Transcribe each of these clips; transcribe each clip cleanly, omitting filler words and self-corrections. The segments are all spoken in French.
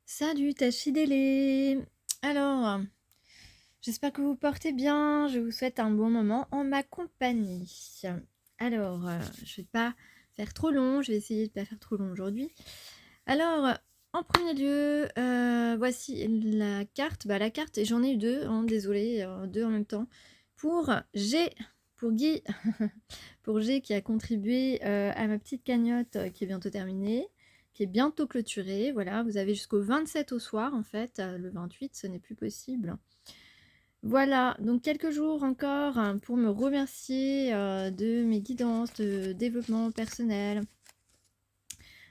Salut Tachidélé. Alors, j'espère que vous vous portez bien. Je vous souhaite un bon moment en ma compagnie. Alors, je vais pas faire trop long. Je vais essayer de pas faire trop long aujourd'hui. Alors, en premier lieu, voici la carte. La carte, j'en ai eu deux, hein, désolée, deux en même temps. Pour G, pour Guy, pour G qui a contribué à ma petite cagnotte qui est bientôt terminée, qui est bientôt clôturée. Voilà, vous avez jusqu'au 27 au soir en fait. Le 28, ce n'est plus possible. Voilà, donc quelques jours encore pour me remercier de mes guidances de développement personnel,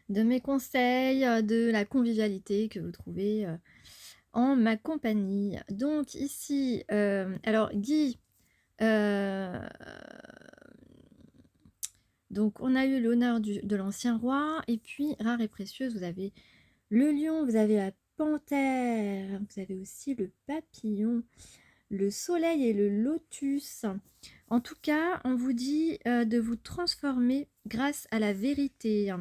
de mes conseils, de la convivialité que vous trouvez en ma compagnie. Donc ici, alors Guy, donc on a eu l'honneur de l'ancien roi, et puis rare et précieuse, vous avez le lion, vous avez la panthère, vous avez aussi le papillon, le soleil et le lotus. En tout cas, on vous dit de vous transformer grâce à la vérité.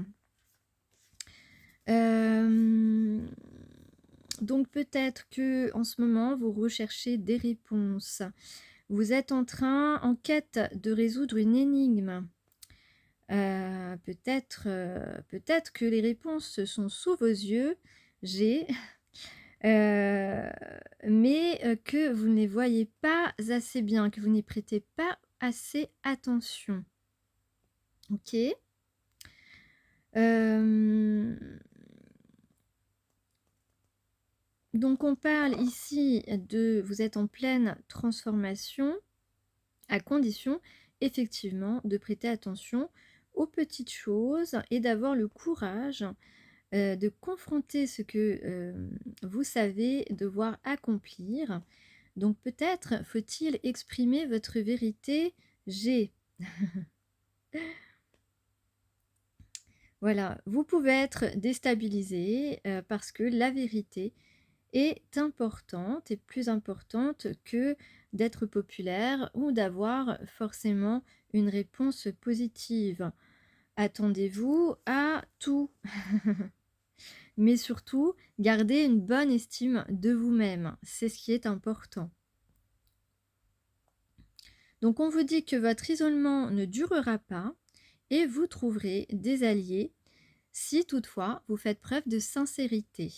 Donc peut-être que en ce moment, vous recherchez des réponses. Vous êtes en quête de résoudre une énigme. Peut-être que les réponses sont sous vos yeux, j'ai, mais que vous ne les voyez pas assez bien, que vous n'y prêtez pas assez attention. Ok. Donc on parle ici de vous êtes en pleine transformation, à condition effectivement de prêter attention aux petites choses et d'avoir le courage de confronter ce que vous savez devoir accomplir. Donc peut-être faut-il exprimer votre vérité G. Voilà, vous pouvez être déstabilisé parce que la vérité est importante et plus importante que d'être populaire ou d'avoir forcément une réponse positive. Attendez-vous à tout. Mais surtout, gardez une bonne estime de vous-même. C'est ce qui est important. Donc on vous dit que votre isolement ne durera pas et vous trouverez des alliés si toutefois vous faites preuve de sincérité.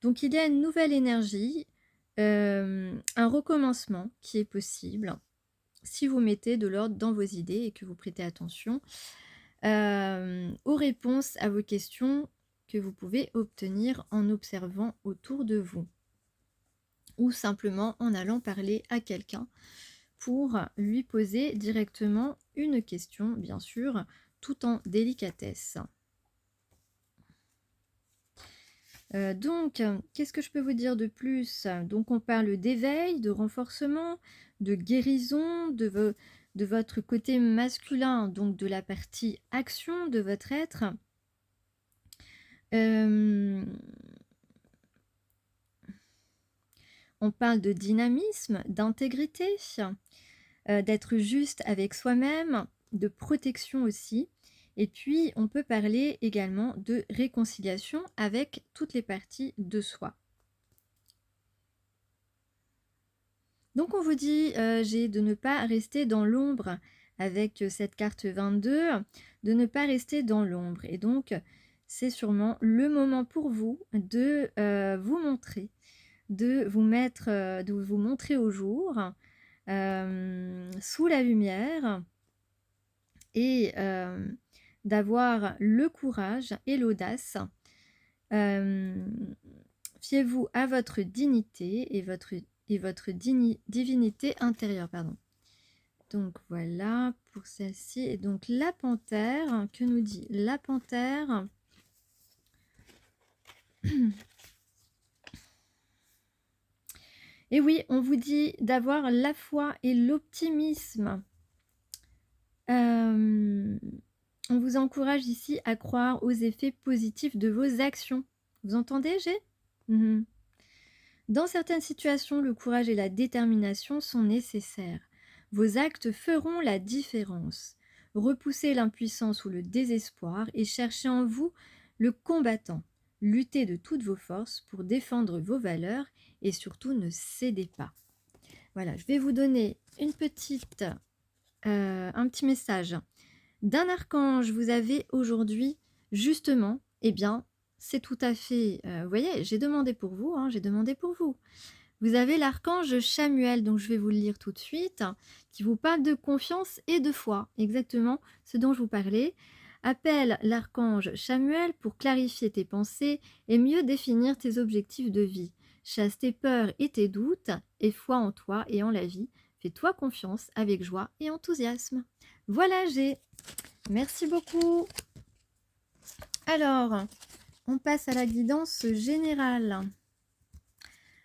Donc il y a une nouvelle énergie, un recommencement qui est possible si vous mettez de l'ordre dans vos idées et que vous prêtez attention aux réponses à vos questions que vous pouvez obtenir en observant autour de vous ou simplement en allant parler à quelqu'un pour lui poser directement une question, bien sûr, tout en délicatesse. Donc, qu'est-ce que je peux vous dire de plus? Donc, on parle d'éveil, de renforcement, de guérison, de votre côté masculin, donc de la partie action de votre être. On parle de dynamisme, d'intégrité, d'être juste avec soi-même, de protection aussi. Et puis, on peut parler également de réconciliation avec toutes les parties de soi. Donc, on vous dit, j'ai de ne pas rester dans l'ombre avec cette carte 22, de ne pas rester dans l'ombre. Et donc, c'est sûrement le moment pour vous de vous montrer, de vous montrer au jour, sous la lumière, et d'avoir le courage et l'audace. Fiez-vous à votre dignité et votre divinité intérieure. Pardon. Donc voilà pour celle-ci. Et donc la panthère, que nous dit la panthère? Et oui, on vous dit d'avoir la foi et l'optimisme. On vous encourage ici à croire aux effets positifs de vos actions. Vous entendez, G? Dans certaines situations, le courage et la détermination sont nécessaires. Vos actes feront la différence. Repoussez l'impuissance ou le désespoir et cherchez en vous le combattant. Luttez de toutes vos forces pour défendre vos valeurs et surtout ne cédez pas. Voilà, je vais vous donner un petit message d'un archange. Vous avez aujourd'hui, justement, eh bien, c'est tout à fait... vous voyez, j'ai demandé pour vous, hein, j'ai demandé pour vous. Vous avez l'archange Chamuel, donc je vais vous le lire tout de suite, qui vous parle de confiance et de foi, exactement ce dont je vous parlais. Appelle l'archange Chamuel pour clarifier tes pensées et mieux définir tes objectifs de vie. Chasse tes peurs et tes doutes et foi en toi et en la vie. Fais-toi confiance avec joie et enthousiasme. Voilà, j'ai. Merci beaucoup. Alors, on passe à la guidance générale.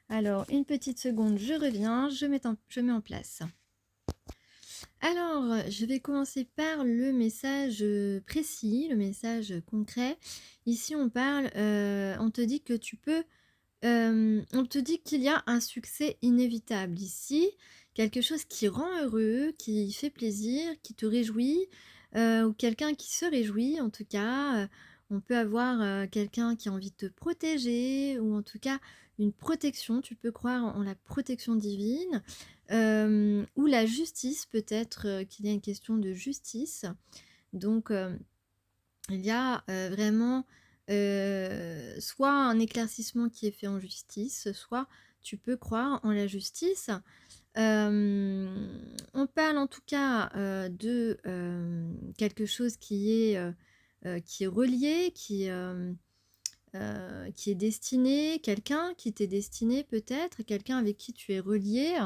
Alors, une petite seconde, je reviens, je mets en place. Alors, je vais commencer par le message précis, le message concret. Ici, on parle, on te dit que tu peux, on te dit qu'il y a un succès inévitable ici, quelque chose qui rend heureux, qui fait plaisir, qui te réjouit, ou quelqu'un qui se réjouit en tout cas. On peut avoir quelqu'un qui a envie de te protéger, ou en tout cas une protection, tu peux croire en la protection divine, ou la justice, peut-être qu'il y a une question de justice. Donc, il y a vraiment soit un éclaircissement qui est fait en justice, soit tu peux croire en la justice. On parle en tout cas de quelque chose qui est relié, qui est destiné, quelqu'un qui t'est destiné peut-être, quelqu'un avec qui tu es relié.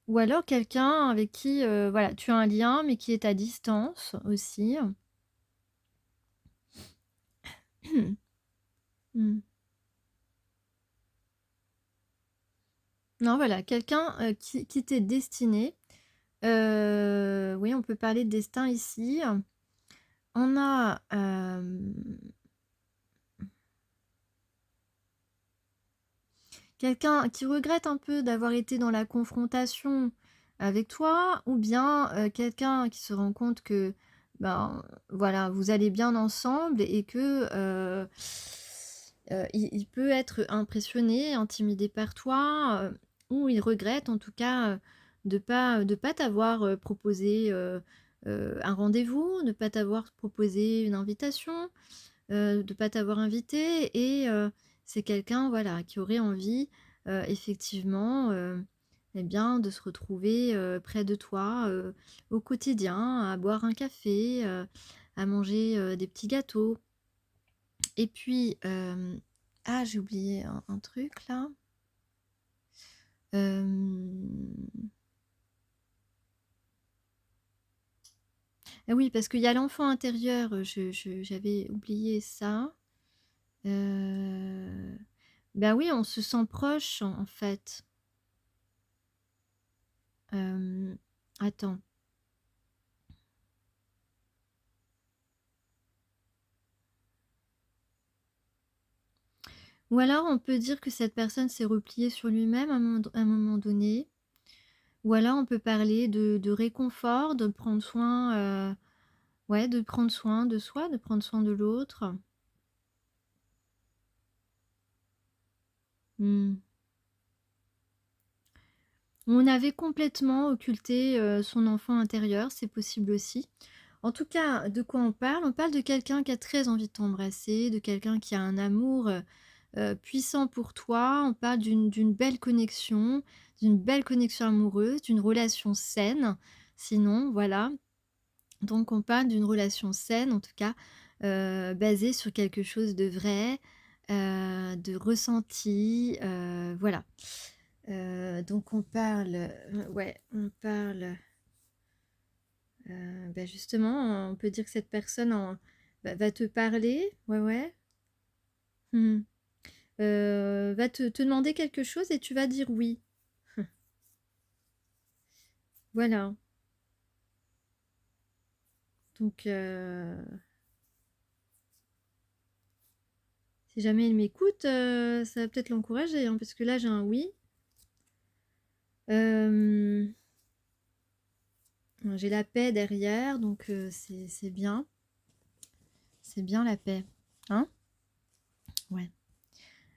Ou alors quelqu'un avec qui voilà, tu as un lien, mais qui est à distance aussi. Hmm. Non, voilà, quelqu'un qui t'est destiné. Oui, on peut parler de destin ici. On a quelqu'un qui regrette un peu d'avoir été dans la confrontation avec toi, ou bien quelqu'un qui se rend compte que ben, voilà, vous allez bien ensemble et que il peut être impressionné, intimidé par toi, ou il regrette en tout cas de pas t'avoir proposé un rendez-vous, de ne pas t'avoir proposé une invitation, de ne pas t'avoir invité, et c'est quelqu'un voilà, qui aurait envie effectivement eh bien, de se retrouver près de toi au quotidien, à boire un café, à manger des petits gâteaux. Et puis, ah, j'ai oublié un truc là. Ah oui, parce qu'il y a l'enfant intérieur, j'avais oublié ça. Ben oui, on se sent proche en fait. Attends. Ou alors on peut dire que cette personne s'est repliée sur lui-même à un moment donné. Ou alors on peut parler de réconfort, de prendre soin, ouais, de prendre soin de soi, de prendre soin de l'autre. On avait complètement occulté son enfant intérieur, c'est possible aussi. En tout cas, de quoi on parle? On parle de quelqu'un qui a très envie de t'embrasser, de quelqu'un qui a un amour puissant pour toi. On parle d'une belle connexion, amoureuse, d'une relation saine. Sinon, voilà. Donc, on parle d'une relation saine, en tout cas, basée sur quelque chose de vrai, de ressenti, voilà. Donc on parle, ouais, on parle, bah, justement, on peut dire que cette personne va te parler, ouais, ouais, mmh, va te demander quelque chose et tu vas dire oui. Voilà. Donc, si jamais il m'écoute, ça va peut-être l'encourager, hein, parce que là j'ai un oui. J'ai la paix derrière, donc c'est bien. C'est bien la paix. Hein? Ouais.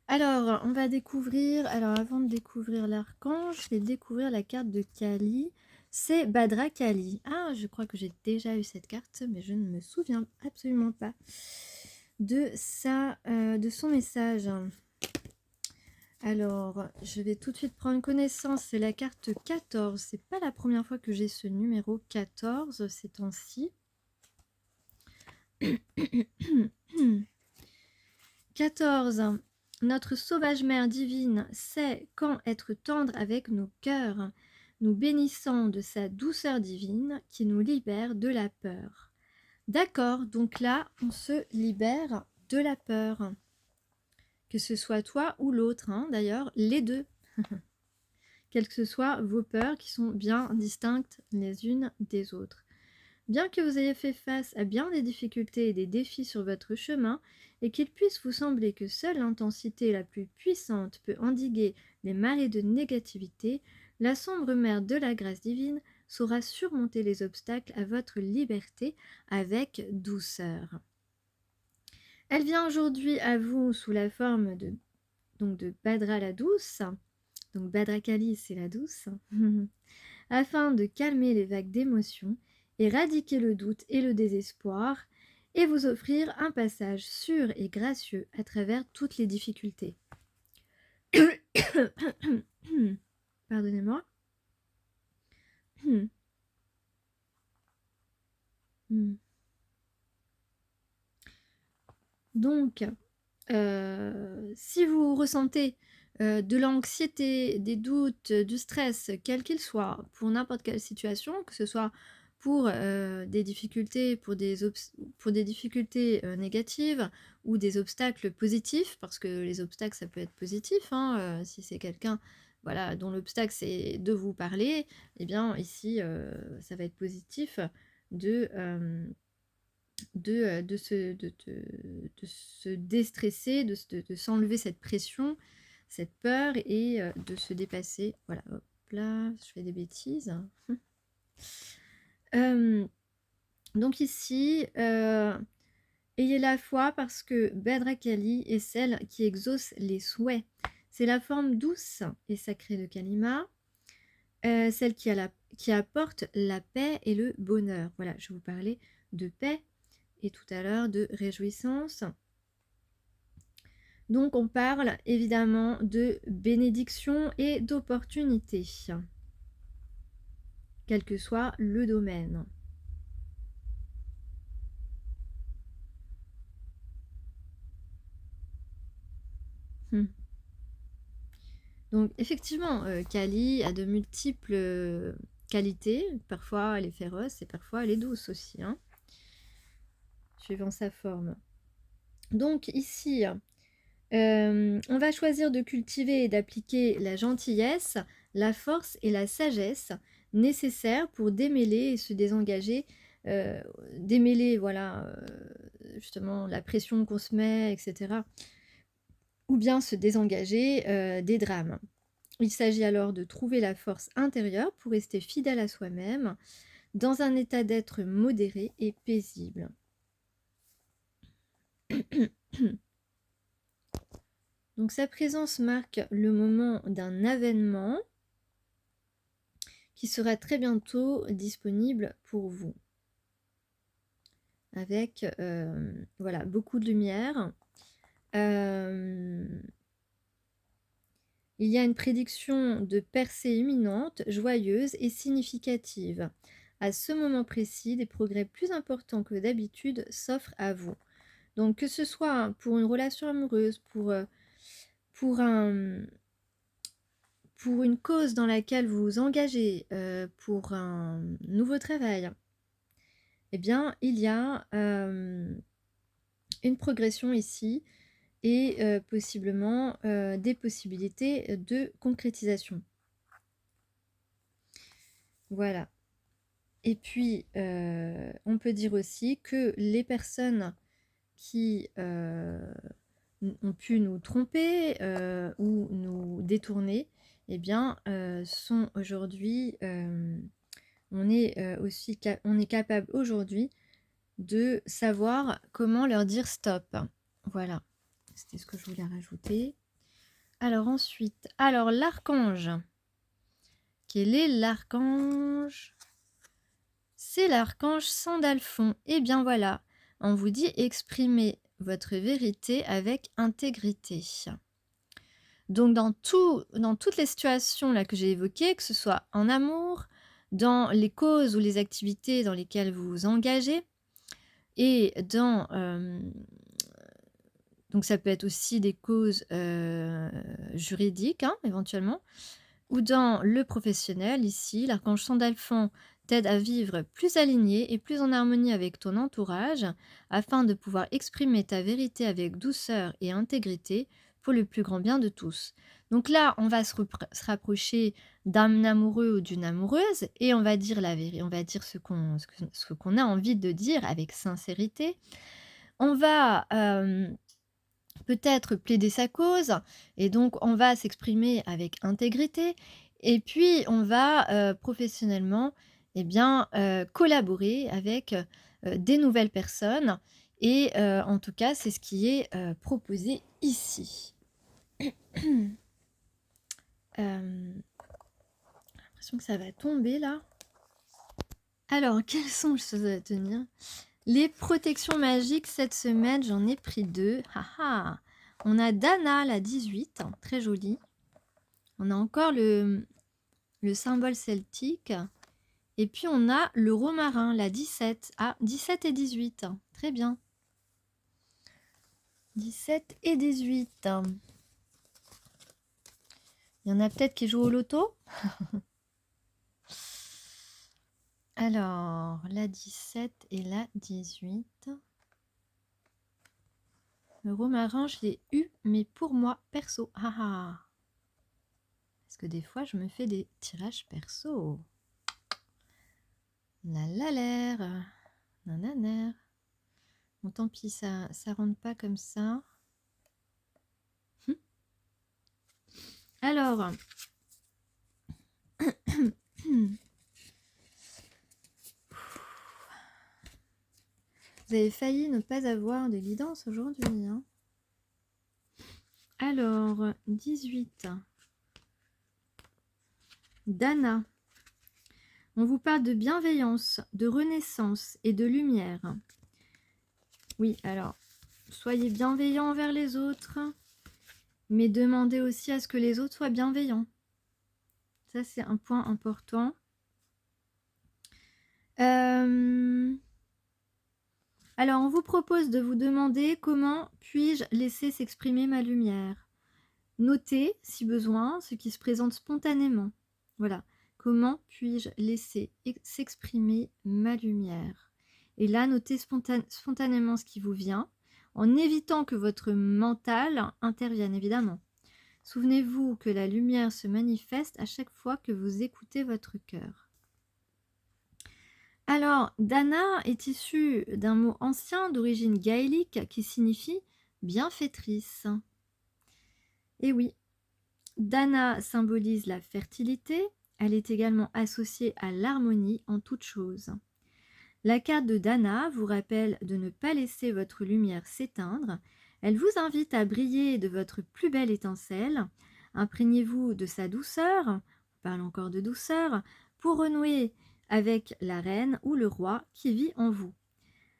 Alors, on va découvrir... Alors, avant de découvrir l'archange, je vais découvrir la carte de Kali. C'est Badra Kali. Ah, je crois que j'ai déjà eu cette carte, mais je ne me souviens absolument pas de son message. Alors, je vais tout de suite prendre connaissance. C'est la carte 14. C'est pas la première fois que j'ai ce numéro 14 ces temps-ci. 14. Notre sauvage mère divine sait quand être tendre avec nos cœurs, nous bénissant de sa douceur divine qui nous libère de la peur. D'accord, donc là, on se libère de la peur. Que ce soit toi ou l'autre, hein, d'ailleurs, les deux. Quelles que soient vos peurs qui sont bien distinctes les unes des autres. Bien que vous ayez fait face à bien des difficultés et des défis sur votre chemin, et qu'il puisse vous sembler que seule l'intensité la plus puissante peut endiguer les marées de négativité, la sombre mer de la grâce divine saura surmonter les obstacles à votre liberté avec douceur. Elle vient aujourd'hui à vous sous la forme de Badra la douce, donc Badra Kali c'est la douce, afin de calmer les vagues d'émotions, éradiquer le doute et le désespoir, et vous offrir un passage sûr et gracieux à travers toutes les difficultés. Pardonnez-moi. Donc, si vous ressentez de l'anxiété, des doutes, du stress, quel qu'il soit, pour n'importe quelle situation, que ce soit pour des difficultés, pour des difficultés négatives ou des obstacles positifs, parce que les obstacles ça peut être positif, hein, si c'est quelqu'un voilà, dont l'obstacle c'est de vous parler, eh bien ici ça va être positif de se déstresser, de s'enlever cette pression, cette peur et de se dépasser. Voilà, hop là, je fais des bêtises. Donc ici, ayez la foi parce que Badra Kali est celle qui exauce les souhaits. C'est la forme douce et sacrée de Kalima, celle qui apporte la paix et le bonheur. Voilà, je vous parlais de paix et tout à l'heure de réjouissance. Donc on parle évidemment de bénédiction et d'opportunité, quel que soit le domaine. Donc effectivement, Kali a de multiples qualités. Parfois elle est féroce et parfois elle est douce aussi, hein, suivant sa forme. Donc ici, on va choisir de cultiver et d'appliquer la gentillesse, la force et la sagesse nécessaires pour démêler et se désengager, démêler voilà, justement la pression qu'on se met, etc. Ou bien se désengager des drames. Il s'agit alors de trouver la force intérieure pour rester fidèle à soi-même, dans un état d'être modéré et paisible. Donc sa présence marque le moment d'un avènement qui sera très bientôt disponible pour vous. Avec voilà, beaucoup de lumière. Il y a une prédiction de percée imminente, joyeuse et significative. À ce moment précis, des progrès plus importants que d'habitude s'offrent à vous. Donc que ce soit pour une relation amoureuse, pour une cause dans laquelle vous vous engagez, pour un nouveau travail, eh bien il y a une progression ici et possiblement des possibilités de concrétisation. Voilà. Et puis, on peut dire aussi que les personnes qui ont pu nous tromper ou nous détourner, eh bien, sont aujourd'hui on est on est capable aujourd'hui de savoir comment leur dire stop. Voilà, c'était ce que je voulais rajouter. Alors ensuite, l'archange. Quel est l'archange? C'est l'archange Sandalphon. Eh bien voilà, on vous dit exprimez votre vérité avec intégrité. Donc dans toutes les situations là que j'ai évoquées, que ce soit en amour, dans les causes ou les activités dans lesquelles vous vous engagez, et donc ça peut être aussi des causes juridiques, hein, éventuellement, ou dans le professionnel, ici, l'archange Sandalphon t'aide à vivre plus aligné et plus en harmonie avec ton entourage, afin de pouvoir exprimer ta vérité avec douceur et intégrité pour le plus grand bien de tous. Donc là, on va se rapprocher d'un amoureux ou d'une amoureuse et on va dire la vérité, on va dire ce qu'on a envie de dire avec sincérité. On va peut-être plaider sa cause et donc on va s'exprimer avec intégrité et puis on va, professionnellement et bien, collaborer avec, des nouvelles personnes et en tout cas, c'est ce qui est, proposé ici. L'impression que ça va tomber là. Alors, quelles sont les choses à tenir? Les protections magiques cette semaine, j'en ai pris 2. Ah! On a Dana, la 18, très jolie. On a encore le symbole celtique. Et puis on a le romarin, la 17. Ah, 17 et 18, très bien. 17 et 18. Il y en a peut-être qui jouent au loto. Alors, la 17 et la 18. Le romarin, je l'ai eu, mais pour moi, perso. Ah ah. Parce que des fois, je me fais des tirages perso. La la l'air. Nananer. Bon, tant pis, ça rentre pas comme ça. Alors. Vous avez failli ne pas avoir de guidance aujourd'hui. Hein. Alors, 18. Dana. On vous parle de bienveillance, de renaissance et de lumière. Oui, alors, soyez bienveillants envers les autres, mais demandez aussi à ce que les autres soient bienveillants. Ça, c'est un point important. Alors, on vous propose de vous demander comment puis-je laisser s'exprimer ma lumière. Notez, si besoin, ce qui se présente spontanément. Voilà. Comment puis-je laisser s'exprimer ma lumière? Et là, notez spontanément ce qui vous vient, en évitant que votre mental intervienne, évidemment. Souvenez-vous que la lumière se manifeste à chaque fois que vous écoutez votre cœur. Alors, Dana est issue d'un mot ancien d'origine gaélique qui signifie bienfaitrice. Et oui, Dana symbolise la fertilité, elle est également associée à l'harmonie en toutes choses. La carte de Dana vous rappelle de ne pas laisser votre lumière s'éteindre, elle vous invite à briller de votre plus belle étincelle, imprégnez-vous de sa douceur, on parle encore de douceur, pour renouer avec la reine ou le roi qui vit en vous.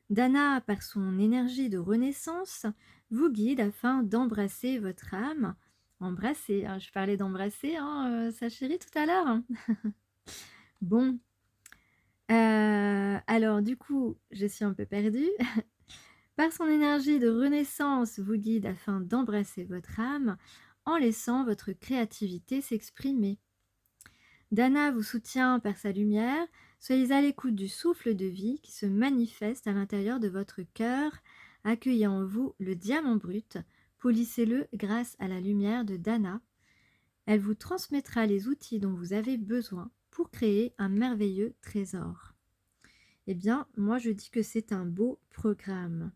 Dana, par son énergie de renaissance, vous guide afin d'embrasser votre âme. Embrasser, hein, je parlais d'embrasser sa chérie tout à l'heure. Bon, alors du coup, je suis un peu perdue. Par son énergie de renaissance, vous guide afin d'embrasser votre âme en laissant votre créativité s'exprimer. Dana vous soutient par sa lumière, soyez à l'écoute du souffle de vie qui se manifeste à l'intérieur de votre cœur, accueillez en vous le diamant brut, polissez-le grâce à la lumière de Dana. Elle vous transmettra les outils dont vous avez besoin pour créer un merveilleux trésor. Eh bien, moi je dis que c'est un beau programme.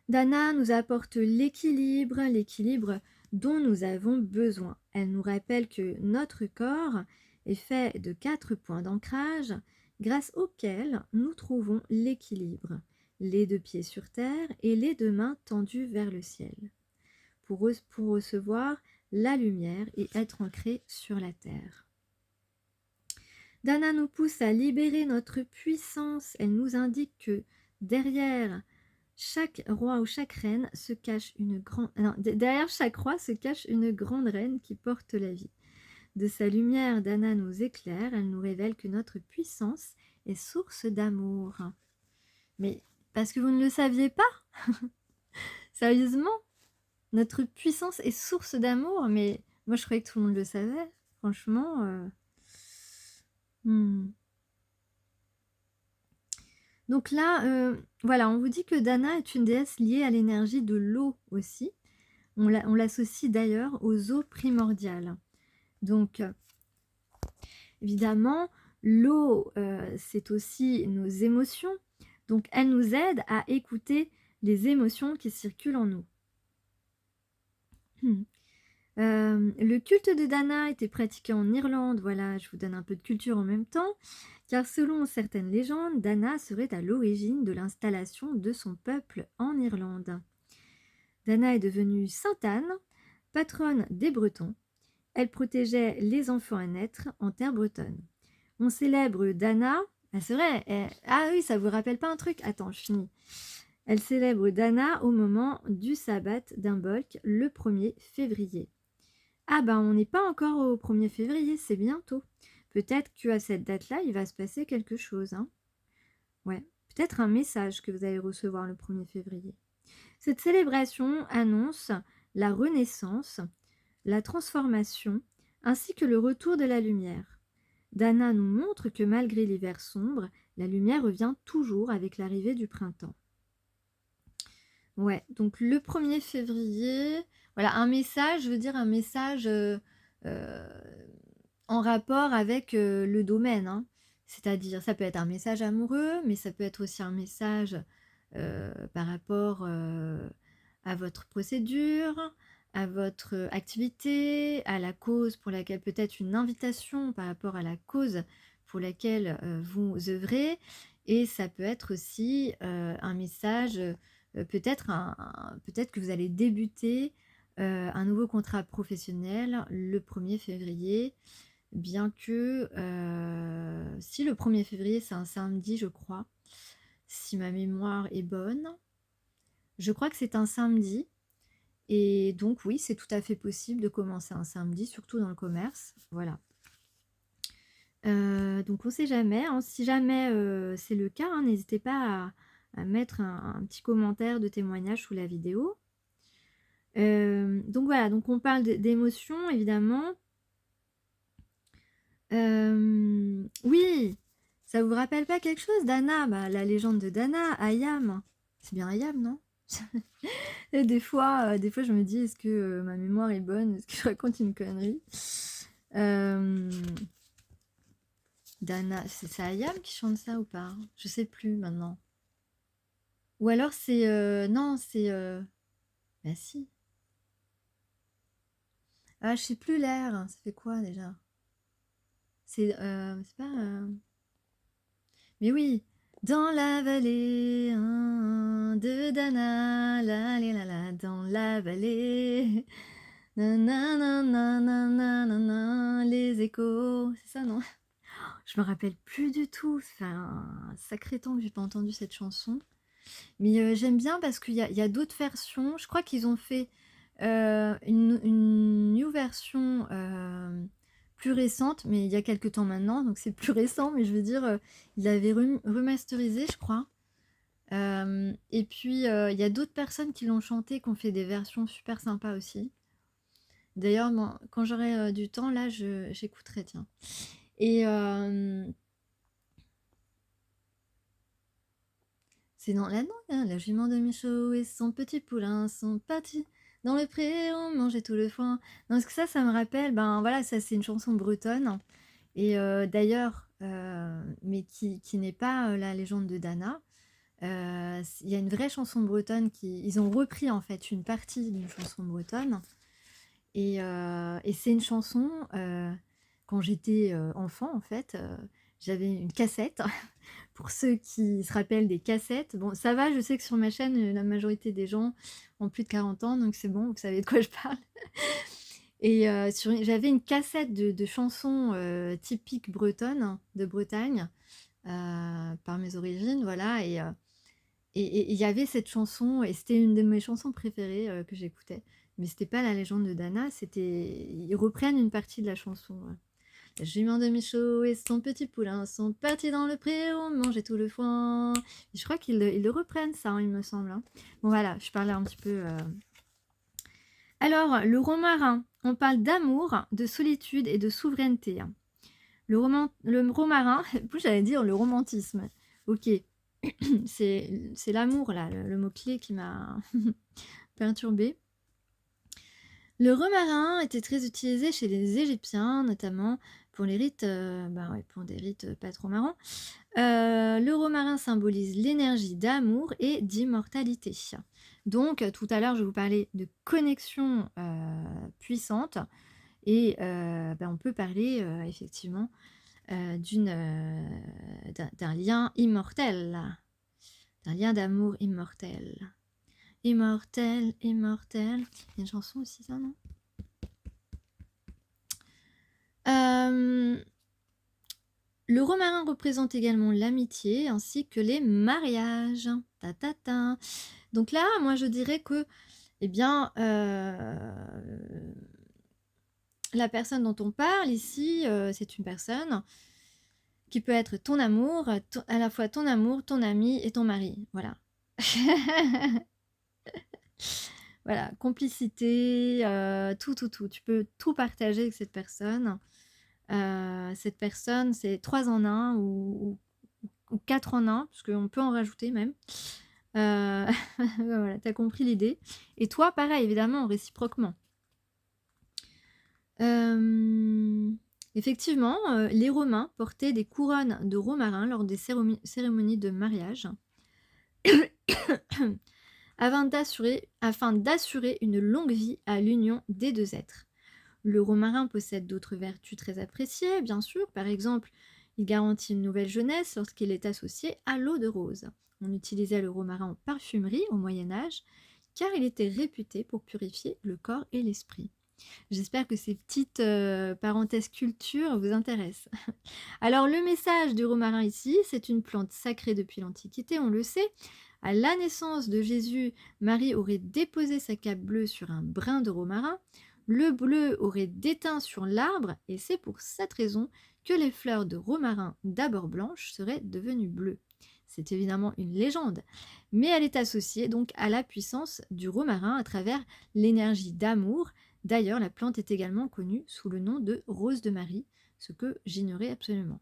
Dana nous apporte l'équilibre dont nous avons besoin. Elle nous rappelle que notre corps est fait de 4 points d'ancrage grâce auxquels nous trouvons l'équilibre, les 2 pieds sur terre et les 2 mains tendues vers le ciel, pour recevoir la lumière et être ancré sur la terre. Dana nous pousse à libérer notre puissance. Elle nous indique que derrière chaque roi ou chaque reine se cache derrière chaque roi se cache une grande reine qui porte la vie. De sa lumière, Dana nous éclaire, elle nous révèle que notre puissance est source d'amour. Mais parce que vous ne le saviez pas? Sérieusement? Notre puissance est source d'amour? Mais moi je croyais que tout le monde le savait. Franchement... Donc là, voilà, on vous dit que Dana est une déesse liée à l'énergie de l'eau aussi. On l'associe d'ailleurs aux eaux primordiales. Donc, évidemment, l'eau, c'est aussi nos émotions. Donc, elle nous aide à écouter les émotions qui circulent en nous. Le culte de Dana était pratiqué en Irlande. Voilà, je vous donne un peu de culture en même temps. Car selon certaines légendes, Dana serait à l'origine de l'installation de son peuple en Irlande. Dana est devenue Sainte Anne, patronne des Bretons. Elle protégeait les enfants à naître en terre bretonne. On célèbre Dana... Ah, c'est vrai. Ah oui, ça vous rappelle pas un truc? Attends, je finis. Elle célèbre Dana au moment du sabbat d'Imbolc, le 1er février. Ah ben, on n'est pas encore au 1er février, c'est bientôt. Peut-être qu'à cette date-là, il va se passer quelque chose. Hein. Ouais, peut-être un message que vous allez recevoir le 1er février. Cette célébration annonce la renaissance, la transformation, ainsi que le retour de la lumière. Dana nous montre que malgré l'hiver sombre, la lumière revient toujours avec l'arrivée du printemps. Ouais, donc le 1er février, voilà, un message, je veux dire un message en rapport avec le domaine. Hein. C'est-à-dire, ça peut être un message amoureux, mais ça peut être aussi un message par rapport à votre procédure, à votre activité, à la cause pour laquelle peut-être une invitation par rapport à la cause pour laquelle vous œuvrez. Et ça peut être aussi un message, peut-être que vous allez débuter un nouveau contrat professionnel le 1er février, bien que si le 1er février c'est un samedi, je crois, si ma mémoire est bonne, je crois que c'est un samedi, et donc oui, c'est tout à fait possible de commencer un samedi, surtout dans le commerce, voilà. Donc on ne sait jamais, hein. Si jamais c'est le cas, hein, n'hésitez pas à mettre un petit commentaire de témoignage sous la vidéo. Donc voilà, donc on parle d'émotions évidemment. Oui, ça vous rappelle pas quelque chose, Dana? Bah, la légende de Dana, Ayam. C'est bien Ayam, non? Et des fois, je me dis, est-ce que ma mémoire est bonne? Est-ce que je raconte une connerie? Dana, c'est Ayam qui chante ça ou pas? Je sais plus maintenant. Ou alors c'est... non, c'est... Bah si. Ah, je sais plus l'air. Ça fait quoi déjà? C'est pas... Mais oui, dans la vallée de Dana, la, dans la vallée, nanana, les échos, c'est ça, non? Je me rappelle plus du tout, ça fait un sacré temps que j'ai pas entendu cette chanson. Mais j'aime bien parce qu'il y a d'autres versions, je crois qu'ils ont fait une new version plus récente, mais il y a quelques temps maintenant, donc c'est plus récent, mais je veux dire, il l'avait remasterisé, je crois. Et puis, il y a d'autres personnes qui l'ont chanté, qui ont fait des versions super sympas aussi. D'ailleurs, quand j'aurai du temps, là, j'écouterai, tiens. Et c'est dans la la jument de Michaud et son petit poulain sont partis dans le pré, on mangeait tout le foin. Donc ça me rappelle, ben voilà, ça c'est une chanson bretonne. Et d'ailleurs, mais qui n'est pas la légende de Dana. Il y a une vraie chanson bretonne ils ont repris en fait une partie d'une chanson bretonne. Et c'est une chanson quand j'étais enfant, en fait, j'avais une cassette. Pour ceux qui se rappellent des cassettes, bon, ça va, je sais que sur ma chaîne, la majorité des gens ont plus de 40 ans, donc c'est bon, vous savez de quoi je parle. Et j'avais une cassette de chansons typiques bretonnes, de Bretagne, par mes origines, voilà. Et il y avait cette chanson, et c'était une de mes chansons préférées que j'écoutais. Mais c'était pas la légende de Dana, ils reprennent une partie de la chanson. Ouais. La jument de Michaud et son petit poulain sont partis dans le préau manger tout le foin. Et je crois ils le reprennent, ça, hein, il me semble. Hein. Bon, voilà, je parlais un petit peu. Alors, le romarin, on parle d'amour, de solitude et de souveraineté. Hein. Le romarin, plus j'allais dire le romantisme. Ok, c'est l'amour, là, le mot-clé qui m'a perturbée. Le romarin était très utilisé chez les Égyptiens, notamment pour les rites, pour des rites pas trop marrants. Le romarin symbolise l'énergie d'amour et d'immortalité. Donc, tout à l'heure, je vous parlais de connexion puissante, et on peut parler effectivement d'un lien immortel, d'un lien d'amour immortel. Immortel, immortel. Il y a une chanson aussi, ça, non? Le romarin représente également l'amitié ainsi que les mariages. Ta, ta, ta. Donc là, moi, je dirais que, eh bien, la personne dont on parle ici, c'est une personne qui peut être ton amour, à la fois ton amour, ton ami et ton mari. Voilà. Voilà, complicité, tout. Tu peux tout partager avec cette personne. Cette personne, c'est 3 en 1 ou 4 en 1, parce qu'on peut en rajouter même. Voilà, t'as compris l'idée. Et toi, pareil, évidemment, réciproquement. Effectivement, les Romains portaient des couronnes de romarin lors des cérémonies de mariage afin d'assurer une longue vie à l'union des deux êtres. Le romarin possède d'autres vertus très appréciées, bien sûr. Par exemple, il garantit une nouvelle jeunesse lorsqu'il est associé à l'eau de rose. On utilisait le romarin en parfumerie au Moyen-Âge, car il était réputé pour purifier le corps et l'esprit. J'espère que ces petites parenthèses culture vous intéressent. Alors, le message du romarin ici, c'est une plante sacrée depuis l'Antiquité, on le sait. À la naissance de Jésus, Marie aurait déposé sa cape bleue sur un brin de romarin. Le bleu aurait déteint sur l'arbre, et c'est pour cette raison que les fleurs de romarin, d'abord blanches, seraient devenues bleues. C'est évidemment une légende, mais elle est associée donc à la puissance du romarin à travers l'énergie d'amour. D'ailleurs, la plante est également connue sous le nom de rose de Marie, ce que j'ignorais absolument.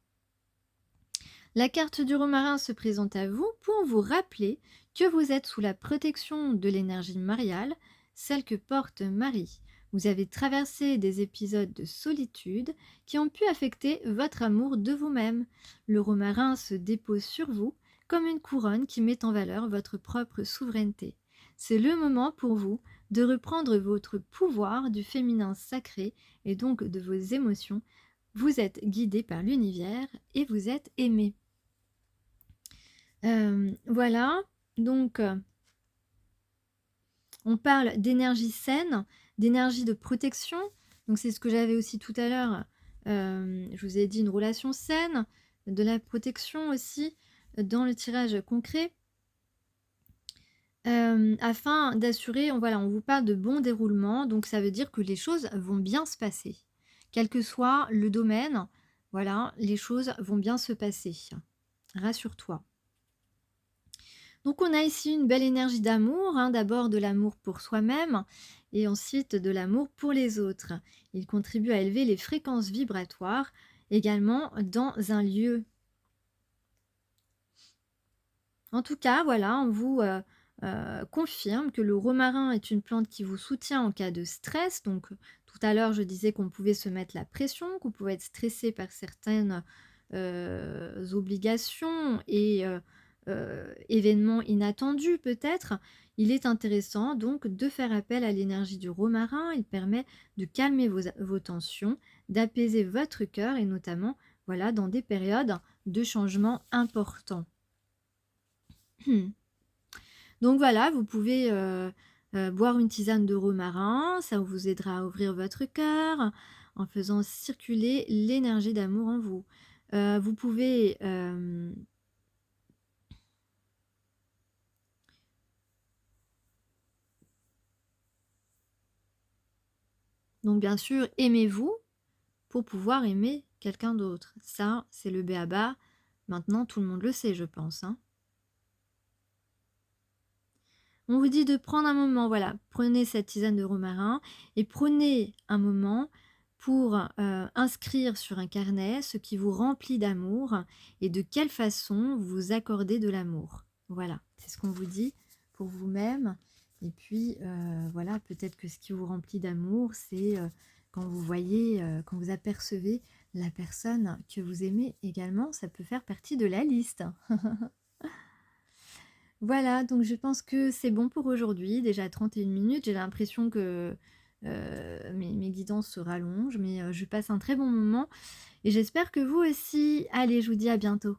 La carte du romarin se présente à vous pour vous rappeler que vous êtes sous la protection de l'énergie mariale, celle que porte Marie. Vous avez traversé des épisodes de solitude qui ont pu affecter votre amour de vous-même. Le romarin se dépose sur vous comme une couronne qui met en valeur votre propre souveraineté. C'est le moment pour vous de reprendre votre pouvoir du féminin sacré et donc de vos émotions. Vous êtes guidé par l'univers et vous êtes aimé. Voilà, donc on parle d'énergie saine, d'énergie de protection. Donc c'est ce que j'avais aussi tout à l'heure. Je vous ai dit une relation saine, de la protection aussi dans le tirage concret. Afin d'assurer, on vous parle de bon déroulement, donc ça veut dire que les choses vont bien se passer. Quel que soit le domaine, voilà, les choses vont bien se passer. Rassure-toi. Donc on a ici une belle énergie d'amour, hein, d'abord de l'amour pour soi-même et ensuite de l'amour pour les autres. Il contribue à élever les fréquences vibratoires également dans un lieu. En tout cas, voilà, on vous confirme que le romarin est une plante qui vous soutient en cas de stress. Donc tout à l'heure, je disais qu'on pouvait se mettre la pression, qu'on pouvait être stressé par certaines obligations et événements inattendus peut-être. Il est intéressant donc de faire appel à l'énergie du romarin. Il permet de calmer vos tensions, d'apaiser votre cœur et notamment voilà, dans des périodes de changement importants. Donc voilà, vous pouvez boire une tisane de romarin, ça vous aidera à ouvrir votre cœur en faisant circuler l'énergie d'amour en vous. Vous pouvez donc bien sûr, aimez-vous pour pouvoir aimer quelqu'un d'autre. Ça, c'est le b.a.-ba. Maintenant, tout le monde le sait, je pense. Hein. On vous dit de prendre un moment, voilà, prenez cette tisane de romarin et prenez un moment pour inscrire sur un carnet ce qui vous remplit d'amour et de quelle façon vous accordez de l'amour. Voilà, c'est ce qu'on vous dit pour vous-même. Et puis, voilà, peut-être que ce qui vous remplit d'amour, c'est quand vous voyez, quand vous apercevez la personne que vous aimez également, ça peut faire partie de la liste. Voilà, donc je pense que c'est bon pour aujourd'hui. Déjà 31 minutes, j'ai l'impression que mes guidances se rallongent, mais je passe un très bon moment et j'espère que vous aussi. Allez, je vous dis à bientôt.